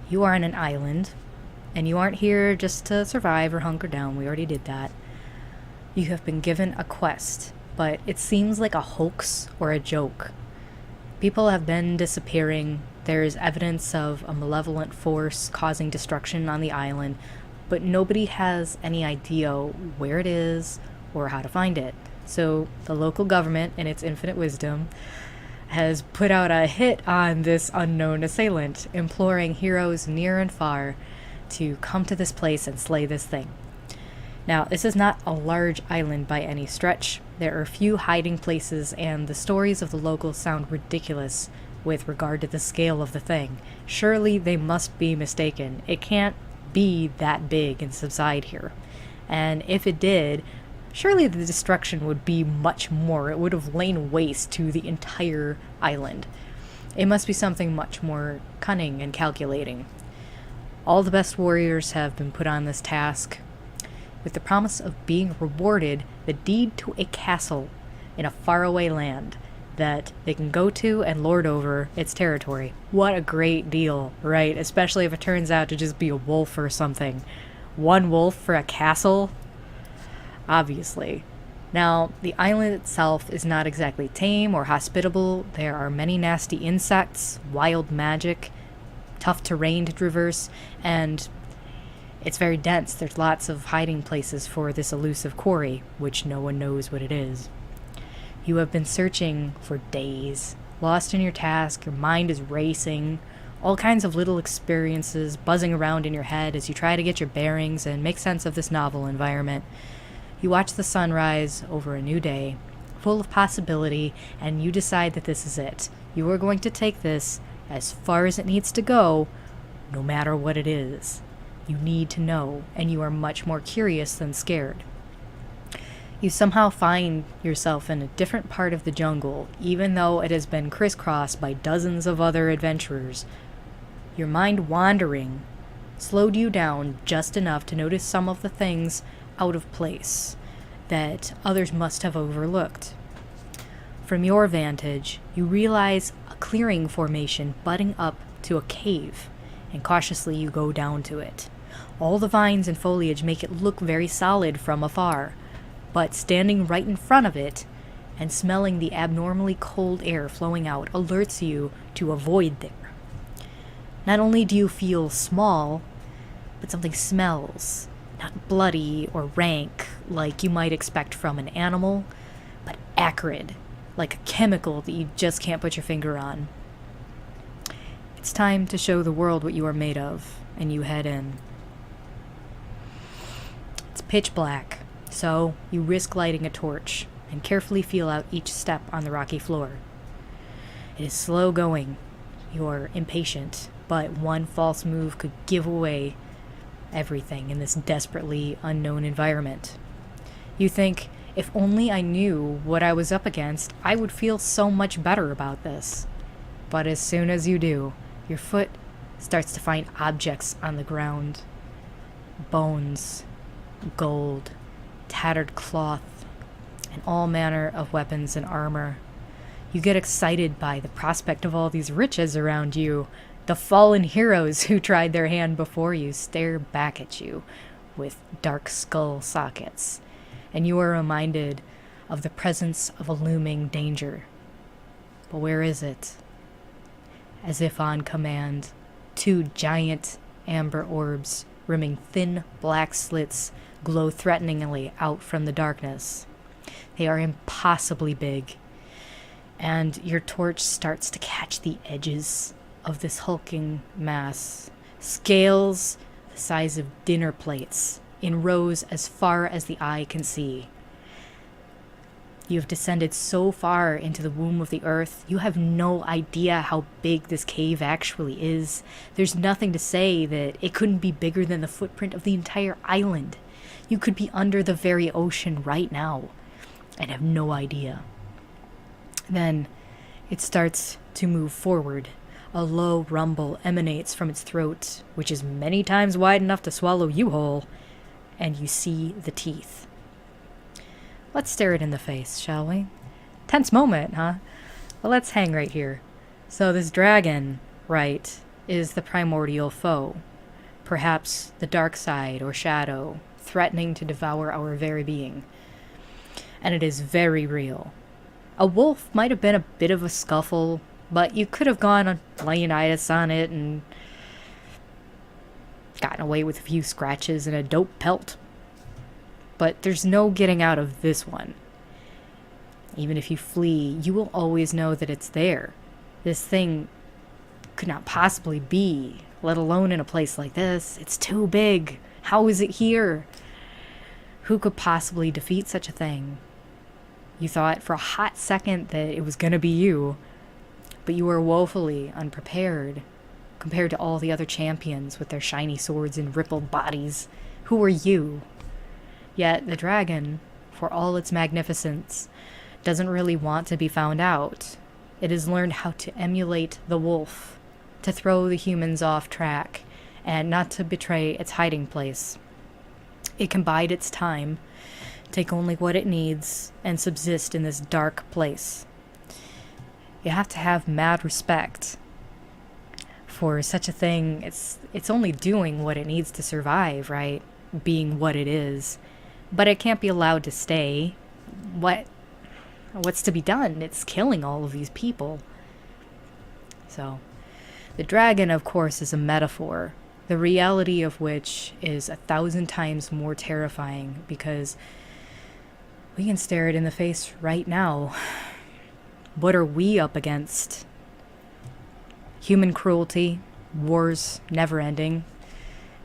You are on an island, and you aren't here just to survive or hunker down. We already did that. You have been given a quest, but it seems like a hoax or a joke. People have been disappearing. There's evidence of a malevolent force causing destruction on the island, but nobody has any idea where it is or how to find it. So the local government, in its infinite wisdom, has put out a hit on this unknown assailant, imploring heroes near and far to come to this place and slay this thing. Now, this is not a large island by any stretch. There are few hiding places, and the stories of the locals sound ridiculous with regard to the scale of the thing. Surely they must be mistaken. It can't be that big and subside here. And if it did, surely the destruction would be much more. It would have lain waste to the entire island. It must be something much more cunning and calculating. All the best warriors have been put on this task, with the promise of being rewarded the deed to a castle in a faraway land that they can go to and lord over its territory. What a great deal, right? Especially if it turns out to just be a wolf or something. One wolf for a castle? Obviously. Now, the island itself is not exactly tame or hospitable. There are many nasty insects, wild magic, tough terrain to traverse, and it's very dense. There's lots of hiding places for this elusive quarry, which no one knows what it is. You have been searching for days, lost in your task, your mind is racing, all kinds of little experiences buzzing around in your head as you try to get your bearings and make sense of this novel environment. You watch the sunrise over a new day, full of possibility, and you decide that this is it. You are going to take this as far as it needs to go, no matter what it is. You need to know, and you are much more curious than scared. You somehow find yourself in a different part of the jungle, even though it has been crisscrossed by dozens of other adventurers. Your mind wandering slowed you down just enough to notice some of the things out of place that others must have overlooked. From your vantage, you realize a clearing formation butting up to a cave, and cautiously you go down to it. All the vines and foliage make it look very solid from afar, but standing right in front of it and smelling the abnormally cold air flowing out alerts you to avoid there. Not only do you feel small, but something smells, not bloody or rank like you might expect from an animal, but acrid, like a chemical that you just can't put your finger on. It's time to show the world what you are made of, and you head in. It's pitch black, so you risk lighting a torch and carefully feel out each step on the rocky floor. It is slow going. You're impatient, but one false move could give away everything in this desperately unknown environment. You think, if only I knew what I was up against, I would feel so much better about this. But as soon as you do, your foot starts to find objects on the ground. Bones, gold, tattered cloth, and all manner of weapons and armor. You get excited by the prospect of all these riches around you. The fallen heroes who tried their hand before you stare back at you with dark skull sockets, and you are reminded of the presence of a looming danger. But where is it? As if on command, two giant amber orbs, rimming thin black slits, glow threateningly out from the darkness. They are impossibly big, and your torch starts to catch the edges of this hulking mass. Scales the size of dinner plates, in rows as far as the eye can see. You have descended so far into the womb of the earth, you have no idea how big this cave actually is. There's nothing to say that it couldn't be bigger than the footprint of the entire island. You could be under the very ocean right now and have no idea. Then it starts to move forward. A low rumble emanates from its throat, which is many times wide enough to swallow you whole, and you see the teeth. Let's stare it in the face, shall we? Tense moment, huh? Well, let's hang right here. So this dragon, right, is the primordial foe, perhaps the dark side or shadow, threatening to devour our very being. And it is very real. A wolf might have been a bit of a scuffle, but you could have gone on Leonidas on it and gotten away with a few scratches and a dope pelt. But there's no getting out of this one. Even if you flee, you will always know that it's there. This thing could not possibly be, let alone in a place like this. It's too big. How is it here? Who could possibly defeat such a thing? You thought for a hot second that it was going to be you, but you were woefully unprepared compared to all the other champions with their shiny swords and rippled bodies. Who were you? Yet the dragon, for all its magnificence, doesn't really want to be found out. It has learned how to emulate the wolf, to throw the humans off track, and not to betray its hiding place. It can bide its time, take only what it needs, and subsist in this dark place. You have to have mad respect for such a thing. It's only doing what it needs to survive, right? Being what it is. But it can't be allowed to stay. What's to be done? It's killing all of these people. So, the dragon, of course, is a metaphor, the reality of which is 1,000 times more terrifying because we can stare it in the face right now. What are we up against? Human cruelty, wars never ending,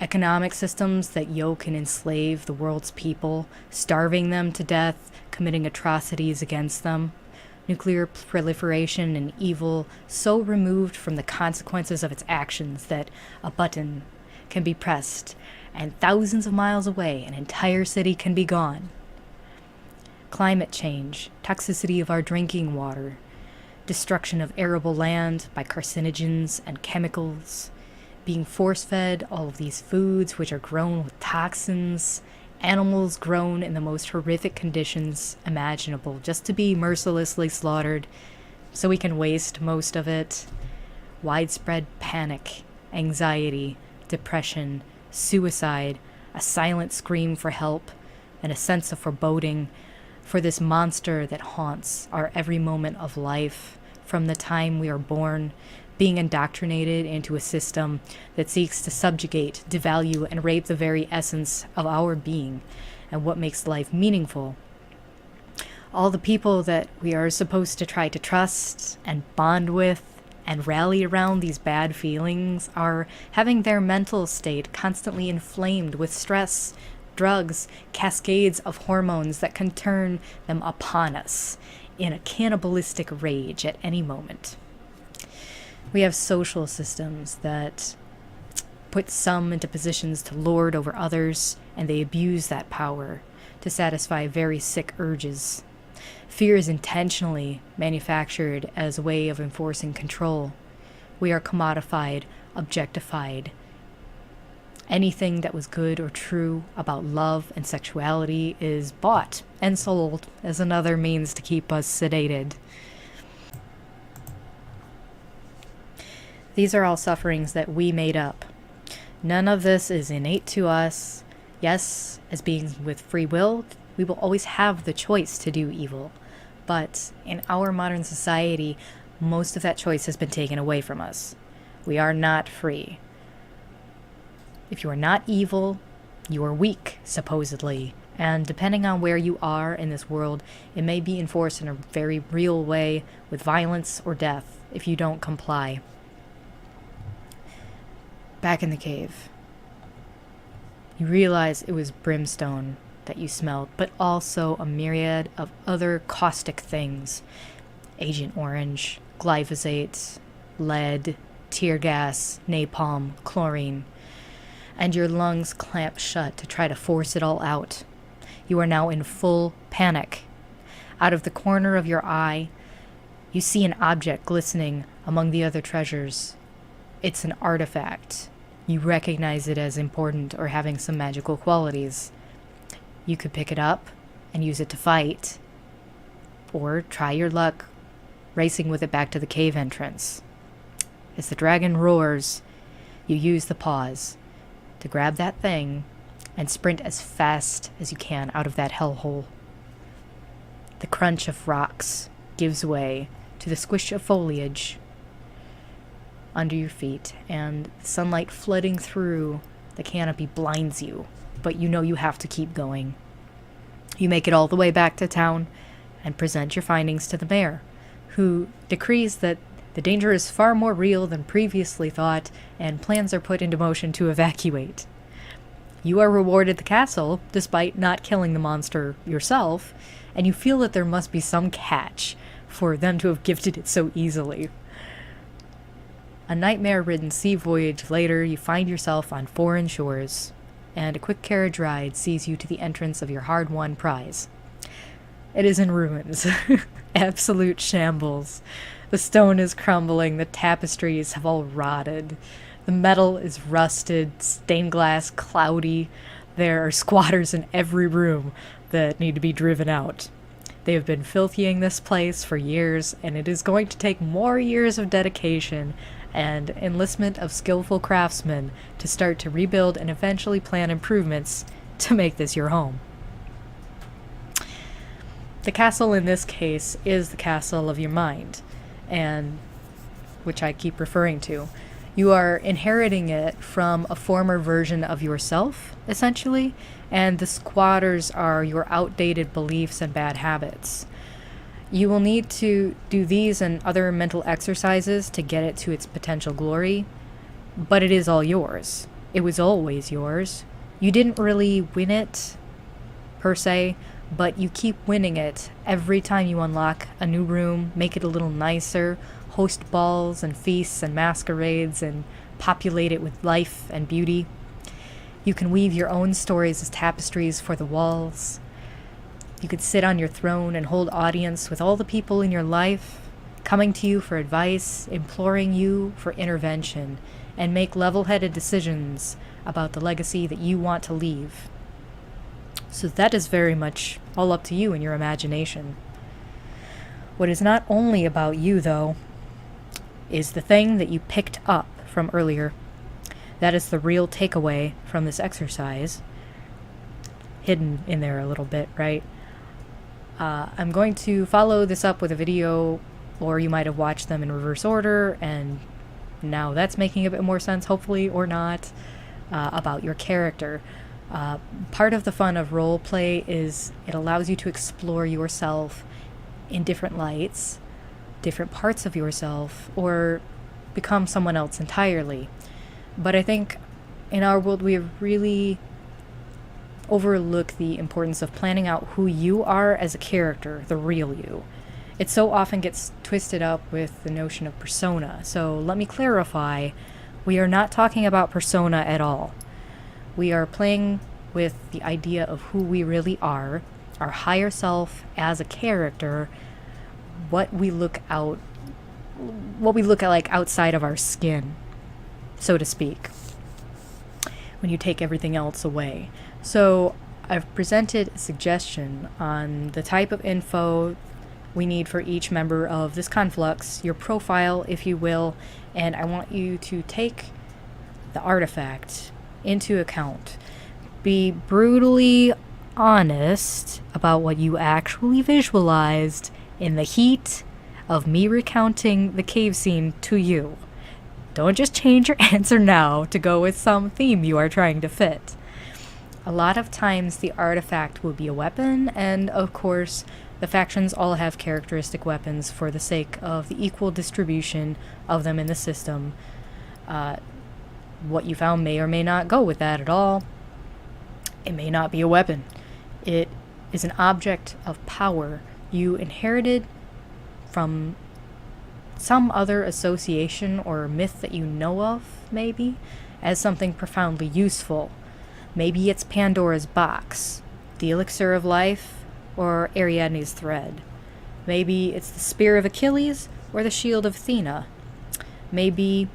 economic systems that yoke and enslave the world's people, starving them to death, committing atrocities against them, nuclear proliferation and evil so removed from the consequences of its actions that a button can be pressed and thousands of miles away an entire city can be gone. Climate change, toxicity of our drinking water, destruction of arable land by carcinogens and chemicals, being force-fed all of these foods which are grown with toxins, animals grown in the most horrific conditions imaginable just to be mercilessly slaughtered so we can waste most of it, widespread panic, anxiety, depression, suicide, a silent scream for help, and a sense of foreboding for this monster that haunts our every moment of life from the time we are born, being indoctrinated into a system that seeks to subjugate, devalue, and rape the very essence of our being and what makes life meaningful. All the people that we are supposed to try to trust and bond with and rally around these bad feelings are having their mental state constantly inflamed with stress, drugs, cascades of hormones that can turn them upon us in a cannibalistic rage at any moment. We have social systems that put some into positions to lord over others, and they abuse that power to satisfy very sick urges. Fear is intentionally manufactured as a way of enforcing control. We are commodified, objectified. Anything that was good or true about love and sexuality is bought and sold as another means to keep us sedated. These are all sufferings that we made up. None of this is innate to us. Yes, as beings with free will, we will always have the choice to do evil. But in our modern society, most of that choice has been taken away from us. We are not free. If you are not evil, you are weak, supposedly. And depending on where you are in this world, it may be enforced in a very real way with violence or death if you don't comply. Back in the cave, you realize it was brimstone that you smelled, but also a myriad of other caustic things. Agent Orange, glyphosate, lead, tear gas, napalm, chlorine. And your lungs clamp shut to try to force it all out. You are now in full panic. Out of the corner of your eye, you see an object glistening among the other treasures. It's an artifact. You recognize it as important or having some magical qualities. You could pick it up and use it to fight, or try your luck racing with it back to the cave entrance. As the dragon roars, You use the pause to grab that thing and sprint as fast as you can out of that hellhole. The crunch of rocks gives way to the squish of foliage under your feet, and the sunlight flooding through the canopy blinds you, but you know you have to keep going. You make it all the way back to town and present your findings to the mayor, who decrees that the danger is far more real than previously thought, and plans are put into motion to evacuate. You are rewarded the castle, despite not killing the monster yourself, and you feel that there must be some catch for them to have gifted it so easily. A nightmare-ridden sea voyage later, you find yourself on foreign shores, and a quick carriage ride sees you to the entrance of your hard-won prize. It is in ruins. Absolute shambles. The stone is crumbling, the tapestries have all rotted. The metal is rusted, stained glass cloudy. There are squatters in every room that need to be driven out. They have been filthying this place for years, and it is going to take more years of dedication and enlistment of skillful craftsmen to start to rebuild and eventually plan improvements to make this your home. The castle in this case is the castle of your mind, and which I keep referring to. You are inheriting it from a former version of yourself, essentially, and the squatters are your outdated beliefs and bad habits. You will need to do these and other mental exercises to get it to its potential glory, but it is all yours. It was always yours. You didn't really win it, per se, but you keep winning it every time you unlock a new room, make it a little nicer, host balls and feasts and masquerades, and populate it with life and beauty. You can weave your own stories as tapestries for the walls. You could sit on your throne and hold audience with all the people in your life, coming to you for advice, imploring you for intervention, and make level-headed decisions about the legacy that you want to leave. So that is very much all up to you and your imagination. What is not only about you, though, is the thing that you picked up from earlier. That is the real takeaway from this exercise. Hidden in there a little bit, right? I'm going to follow this up with a video, or you might have watched them in reverse order, and now that's making a bit more sense, hopefully, or not, about your character. Part of the fun of role play is it allows you to explore yourself in different lights, different parts of yourself, or become someone else entirely. But I think in our world we have really overlooked the importance of planning out who you are as a character, the real you. It so often gets twisted up with the notion of persona. So let me clarify, we are not talking about persona at all. We are playing with the idea of who we really are, our higher self as a character, what we look at like outside of our skin, so to speak, when you take everything else away. So I've presented a suggestion on the type of info we need for each member of this Conflux, your profile, if you will, and I want you to take the artifact into account. Be brutally honest about what you actually visualized in the heat of me recounting the cave scene to you. Don't just change your answer now to go with some theme you are trying to fit. A lot of times the artifact will be a weapon, and of course the factions all have characteristic weapons for the sake of the equal distribution of them in the system. What you found may or may not go with that at all. It may not be a weapon. It is an object of power you inherited from some other association or myth that you know of, maybe, as something profoundly useful. Maybe it's Pandora's box, the elixir of life, or Ariadne's thread. Maybe it's the spear of Achilles or the shield of Athena. Maybe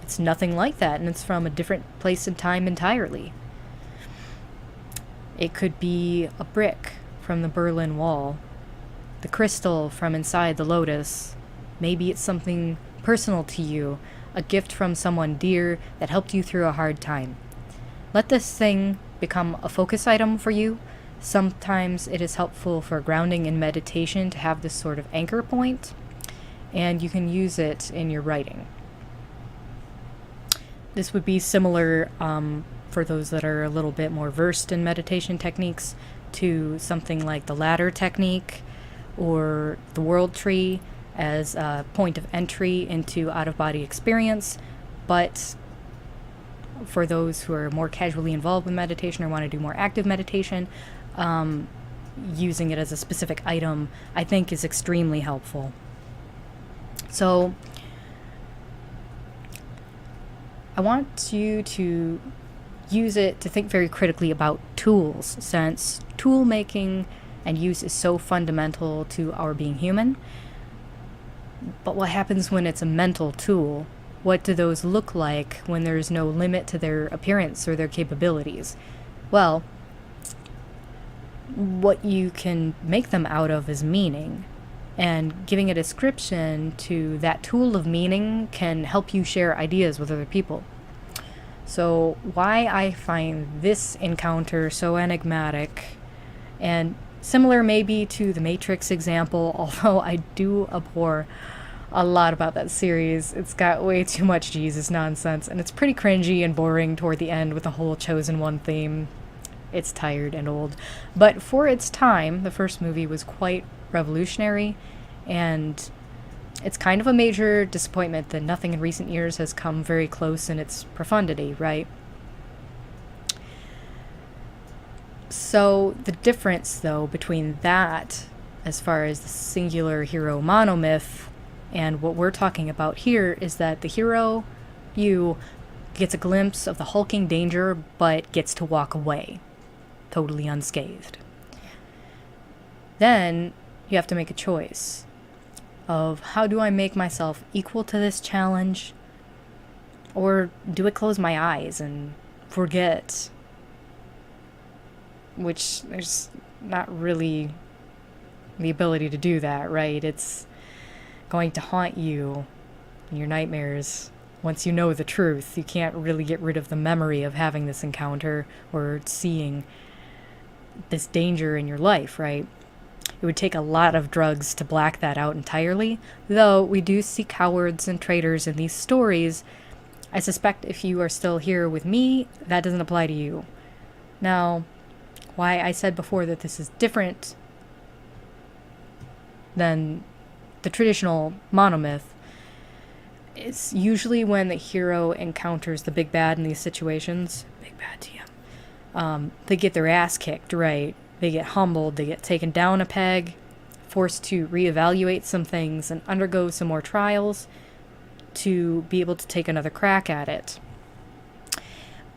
it's nothing like that and it's from a different place and time entirely. It could be a brick from the Berlin Wall, the crystal from inside the lotus. Maybe it's something personal to you, a gift from someone dear that helped you through a hard time. Let this thing become a focus item for you. Sometimes it is helpful for grounding in meditation to have this sort of anchor point, and you can use it in your writing. This would be similar for those that are a little bit more versed in meditation techniques to something like the ladder technique or the world tree as a point of entry into out-of-body experience. But for those who are more casually involved with meditation or want to do more active meditation, using it as a specific item, I think, is extremely helpful. So I want you to use it to think very critically about tools, since tool making and use is so fundamental to our being human. But what happens when it's a mental tool? What do those look like when there's no limit to their appearance or their capabilities? Well, what you can make them out of is meaning. And giving a description to that tool of meaning can help you share ideas with other people. So why I find this encounter so enigmatic, and similar maybe to the Matrix example, although I do abhor a lot about that series. It's got way too much Jesus nonsense, and it's pretty cringy and boring toward the end with the whole chosen one theme. It's tired and old. But for its time, the first movie was quite revolutionary, and it's kind of a major disappointment that nothing in recent years has come very close in its profundity, right? So the difference, though, between that, as far as the singular hero monomyth, and what we're talking about here, is that the hero, you, gets a glimpse of the hulking danger, but gets to walk away, totally unscathed. Then you have to make a choice of, how do I make myself equal to this challenge? Or do I close my eyes and forget? Which there's not really the ability to do that, right? It's going to haunt you in your nightmares. Once you know the truth, you can't really get rid of the memory of having this encounter or seeing this danger in your life, right? It would take a lot of drugs to black that out entirely, though we do see cowards and traitors in these stories. I suspect if you are still here with me, that doesn't apply to you. Now, why I said before that this is different than the traditional monomyth is usually when the hero encounters the big bad in these situations. Big bad TM. They get their ass kicked, right? They get humbled, they get taken down a peg, forced to reevaluate some things and undergo some more trials to be able to take another crack at it.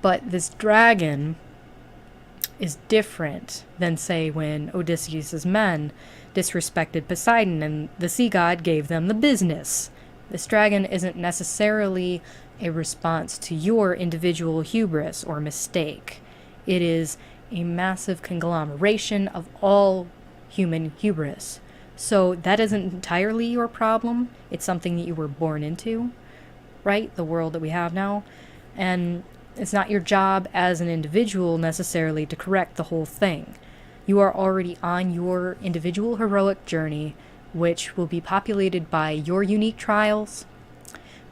But this dragon is different than, say, when Odysseus' men disrespected Poseidon and the sea god gave them the business. This dragon isn't necessarily a response to your individual hubris or mistake. It is a massive conglomeration of all human hubris. So that isn't entirely your problem. It's something that you were born into, right? The world that we have now. And it's not your job as an individual necessarily to correct the whole thing. You are already on your individual heroic journey, which will be populated by your unique trials.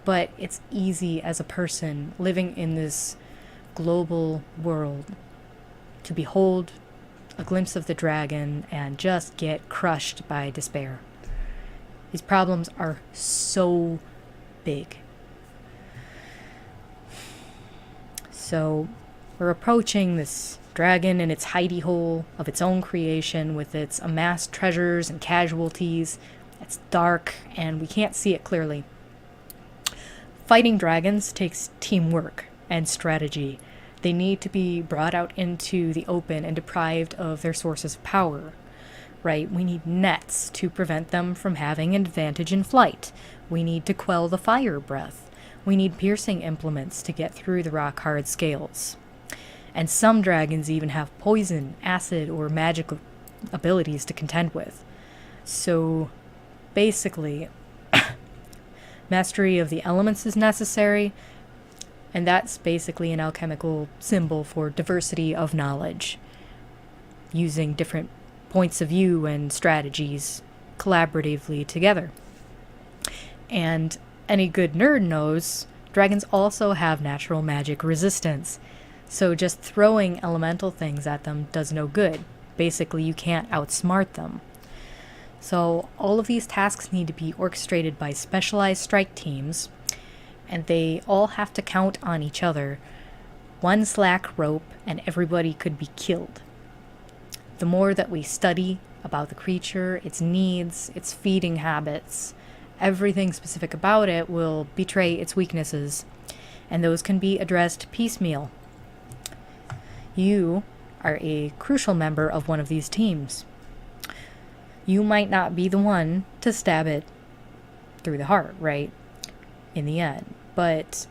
But it's easy as a person living in this global world to behold a glimpse of the dragon and just get crushed by despair. These problems are so big. So we're approaching this dragon in its hidey hole of its own creation with its amassed treasures and casualties. It's dark and we can't see it clearly. Fighting dragons takes teamwork and strategy. They need to be brought out into the open and deprived of their sources of power, right? We need nets to prevent them from having an advantage in flight. We need to quell the fire breath. We need piercing implements to get through the rock-hard scales. And some dragons even have poison, acid, or magic abilities to contend with. So, basically, Mastery of the elements is necessary, and that's basically an alchemical symbol for diversity of knowledge, using different points of view and strategies collaboratively together. And any good nerd knows dragons also have natural magic resistance, so just throwing elemental things at them does no good. Basically, you can't outsmart them. So all of these tasks need to be orchestrated by specialized strike teams, and they all have to count on each other. One slack rope and everybody could be killed. The more that we study about the creature, its needs, its feeding habits, everything specific about it will betray its weaknesses, and those can be addressed piecemeal. You are a crucial member of one of these teams. You might not be the one to stab it through the heart, right? In the end. But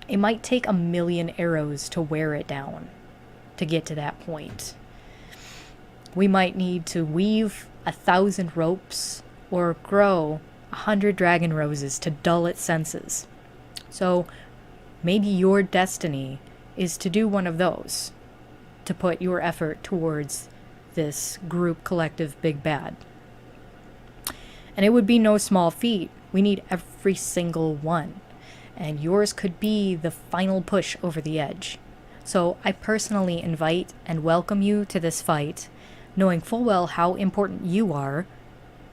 it might take 1,000,000 arrows to wear it down to get to that point. We might need to weave 1,000 ropes or grow 100 dragon roses to dull its senses. So maybe your destiny is to do one of those, to put your effort towards this group collective big bad. And it would be no small feat. We need every single one. And yours could be the final push over the edge. So I personally invite and welcome you to this fight, knowing full well how important you are.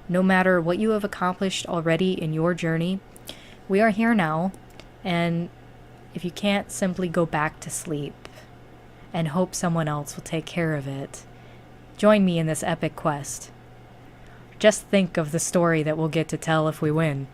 No matter what you have accomplished already in your journey, we are here now, and if you can't simply go back to sleep and hope someone else will take care of it, join me in this epic quest. Just think of the story that we'll get to tell if we win.